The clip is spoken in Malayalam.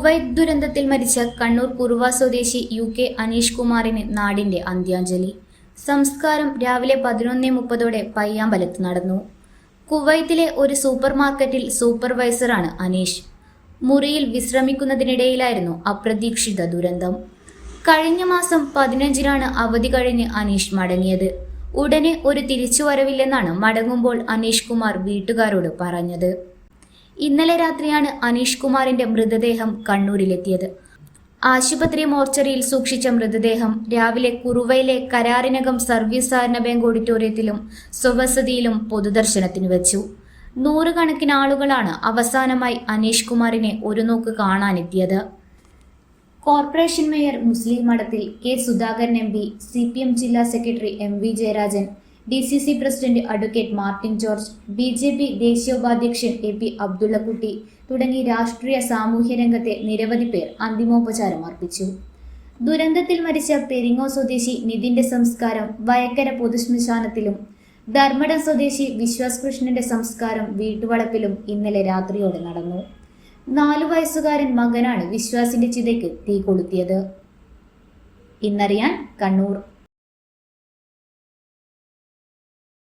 കുവൈറ്റ് ദുരന്തത്തിൽ മരിച്ച കണ്ണൂർ കുറുവ സ്വദേശി UK അനീഷ് കുമാറിന് നാടിന്റെ അന്ത്യാഞ്ജലി. സംസ്കാരം രാവിലെ 11:30 പയ്യാമ്പലത്ത് നടന്നു. കുവൈത്തിലെ ഒരു സൂപ്പർ മാർക്കറ്റിൽ സൂപ്പർവൈസറാണ് അനീഷ്. മുറിയിൽ വിശ്രമിക്കുന്നതിനിടയിലായിരുന്നു അപ്രതീക്ഷിത ദുരന്തം. കഴിഞ്ഞ മാസം 15-നാണ് അവധി കഴിഞ്ഞ് അനീഷ് മടങ്ങിയത്. ഉടനെ ഒരു തിരിച്ചുവരവില്ലെന്നാണ് മടങ്ങുമ്പോൾ അനീഷ് കുമാർ വീട്ടുകാരോട് പറഞ്ഞത്. ഇന്നലെ രാത്രിയാണ് അനീഷ് കുമാറിന്റെ മൃതദേഹം കണ്ണൂരിലെത്തിയത്. ആശുപത്രി മോർച്ചറിയിൽ സൂക്ഷിച്ച മൃതദേഹം രാവിലെ കുറുവയിലെ കരാറിനകം സർവീസ് സഹകരണ ബാങ്ക് ഓഡിറ്റോറിയത്തിലും സ്വവസതിയിലും പൊതുദർശനത്തിന് വെച്ചു. നൂറുകണക്കിന് ആളുകളാണ് അവസാനമായി അനീഷ് കുമാറിനെ ഒരു നോക്ക് കാണാനെത്തിയത്. കോർപ്പറേഷൻ മേയർ മുസ്ലിം മഠത്തിൽ K. സുധാകരൻ MP, CPM ജില്ലാ secretary MV Jayarajan, DCC president advocate Martin George, BJP ദേശീയ ഉപാധ്യക്ഷൻ AP അബ്ദുള്ളക്കുട്ടി തുടങ്ങി രാഷ്ട്രീയ സാമൂഹ്യ രംഗത്തെ നിരവധി പേർ അന്തിമോപചാരം അർപ്പിച്ചു. ദുരന്തത്തിൽ മരിച്ച പെരിങ്ങോ സ്വദേശി നിതിന്റെ സംസ്കാരം വയക്കര പൊതുശ്മശാനത്തിലും ധർമ്മടം സ്വദേശി വിശ്വാസ് കൃഷ്ണന്റെ സംസ്കാരം വീട്ടുവളപ്പിലും ഇന്നലെ രാത്രിയോടെ നടന്നു. 4 വയസ്സുകാരൻ മകനാണ് വിശ്വാസിന്റെ ചിതയ്ക്ക് തീ കൊളുത്തിയത്. ഇന്നറിയാൻ കണ്ണൂർ.